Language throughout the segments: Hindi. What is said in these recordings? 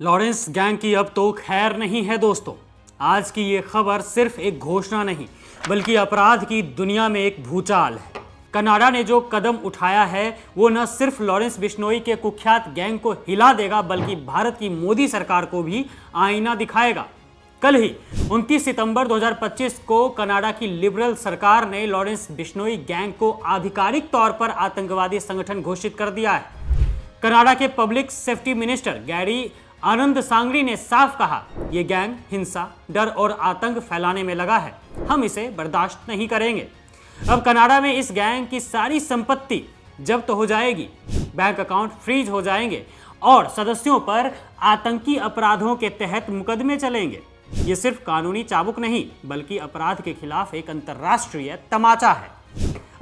लॉरेंस गैंग की अब तो खैर नहीं है दोस्तों। आज की ये खबर सिर्फ एक घोषणा नहीं बल्कि अपराध की दुनिया में एक भूचाल है। कनाडा ने जो कदम उठाया है वो न सिर्फ लॉरेंस बिश्नोई के कुख्यात गैंग को हिला देगा बल्कि भारत की मोदी सरकार को भी आईना दिखाएगा। कल ही 29 सितंबर 2025 को कनाडा की लिबरल सरकार ने लॉरेंस बिश्नोई गैंग को आधिकारिक तौर पर आतंकवादी संगठन घोषित कर दिया है। कनाडा के पब्लिक सेफ्टी मिनिस्टर गैरी आनंद सांगरी ने साफ कहा, यह गैंग हिंसा, डर और आतंक फैलाने में लगा है। हम इसे बर्दाश्त नहीं करेंगे। अब कनाडा में इस गैंग की सारी संपत्ति जब्त हो जाएगी, बैंक अकाउंट फ्रीज हो जाएंगे और सदस्यों पर आतंकी अपराधों के तहत मुकदमे चलेंगे। ये सिर्फ कानूनी चाबुक नहीं बल्कि अपराध के खिलाफ एक अंतर्राष्ट्रीय तमाचा है।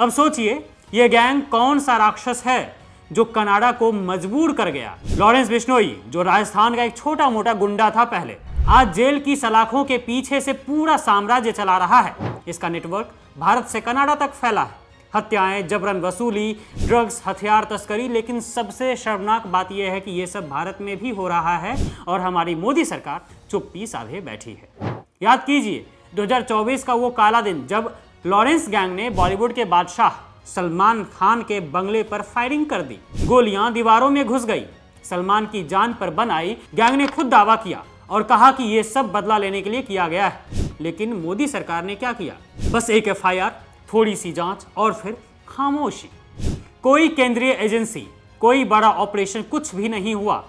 अब सोचिए, ये गैंग कौन सा राक्षस है जो कनाडा को मजबूर कर गया। लॉरेंस बिश्नोई, जो राजस्थान का एक छोटा मोटा गुंडा था पहले, आज जेल की सलाखों के पीछे से पूरा साम्राज्य चला रहा है। इसका नेटवर्क भारत से कनाडा तक फैला है। हत्याएं, जबरन वसूली, ड्रग्स, हथियार तस्करी, लेकिन सबसे शर्मनाक बात यह है कि यह सब भारत में भी हो रहा है और हमारी मोदी सरकार चुप्पी साधे बैठी है। याद कीजिए 2024 का वो काला दिन जब लॉरेंस गैंग ने बॉलीवुड के बादशाह सलमान खान के बंगले पर फायरिंग कर दी। गोलियां दीवारों में घुस गई। सलमान की जान पर बन आई। गैंग ने खुद दावा किया और कहा कि यह सब बदला लेने के लिए किया गया है। लेकिन मोदी सरकार ने क्या किया? बस एक FIR, थोड़ी सी जांच और फिर खामोशी। कोई केंद्रीय एजेंसी, कोई बड़ा ऑपरेशन, कुछ भी नहीं हुआ।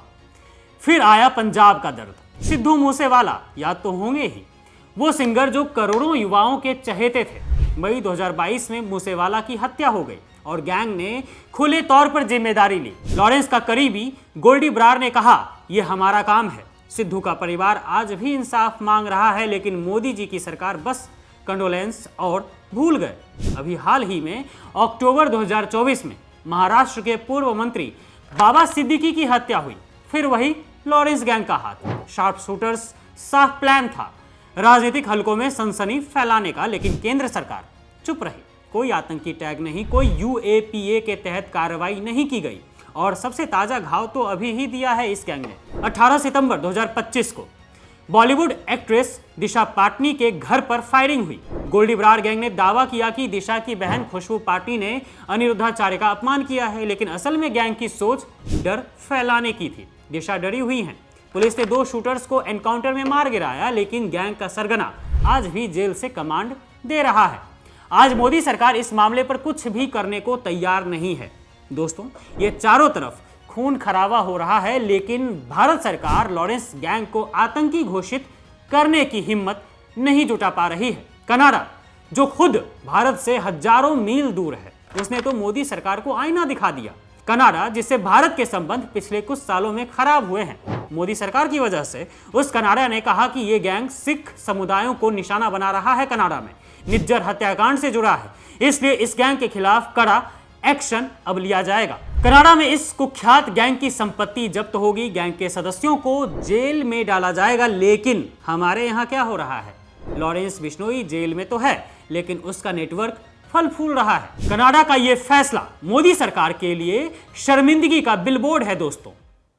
फिर आया पंजाब का दर्द। सिद्धू मूसेवाला याद तो होंगे ही, वो सिंगर जो करोड़ों युवाओं के चहेते थे। मई 2022 में मूसेवाला की हत्या हो गई और गैंग ने खुले तौर पर जिम्मेदारी ली। लॉरेंस का करीबी गोल्डी ब्रार ने कहा, यह हमारा काम है। सिद्धू का परिवार आज भी इंसाफ मांग रहा है, लेकिन मोदी जी की सरकार बस कंडोलेंस और भूल गए। अभी हाल ही में अक्टूबर 2024 में महाराष्ट्र के पूर्व मंत्री बाबा सिद्दीकी की हत्या हुई। फिर वही लॉरेंस गैंग का हाथ। शार्प शूटर्स, साफ प्लान था राजनीतिक हलकों में सनसनी फैलाने का, लेकिन केंद्र सरकार चुप रही। कोई आतंकी टैग नहीं, कोई UAPA के तहत कार्रवाई नहीं की गई। और सबसे ताजा घाव तो अभी ही दिया है इस गैंग ने। 18 सितंबर 2025 को बॉलीवुड एक्ट्रेस दिशा पाटनी के घर पर फायरिंग हुई। गोल्डी ब्रार गैंग ने दावा किया कि दिशा की बहन खुशबू पाटनी ने अनिरुद्धाचार्य का अपमान किया है, लेकिन असल में गैंग की सोच डर फैलाने की थी। दिशा डरी हुई है। पुलिस ने 2 शूटर्स को एनकाउंटर में मार गिराया, लेकिन गैंग का सरगना आज भी जेल से कमांड दे रहा है। आज मोदी सरकार इस मामले पर कुछ भी करने को तैयार नहीं है। दोस्तों, ये चारों तरफ खून खराबा हो रहा है, लेकिन भारत सरकार लॉरेंस गैंग को आतंकी घोषित करने की हिम्मत नहीं जुटा पा रही है। कनाडा, जो खुद भारत से हजारों मील दूर है, उसने तो मोदी सरकार को आईना दिखा दिया। कनाडा, जिससे भारत के संबंध पिछले कुछ सालों में खराब हुए हैं, मोदी सरकार की वजह से उस कनाडा ने कहा कि यह गैंग सिख समुदायों को निशाना बना रहा है। कनाडा में निज्जर हत्याकांड से जुड़ा है, इसलिए इस गैंग के खिलाफ कड़ा एक्शन अब लिया जाएगा। कनाडा में इस कुख्यात गैंग की संपत्ति जब्त होगी, गैंग के सदस्यों को जेल में डाला जाएगा। लेकिन हमारे यहाँ क्या हो रहा है? लॉरेंस बिश्नोई जेल में तो है, लेकिन उसका नेटवर्क फल फूल रहा है। कनाडा का यह फैसला मोदी सरकार के लिए शर्मिंदगी का बिलबोर्ड है दोस्तों।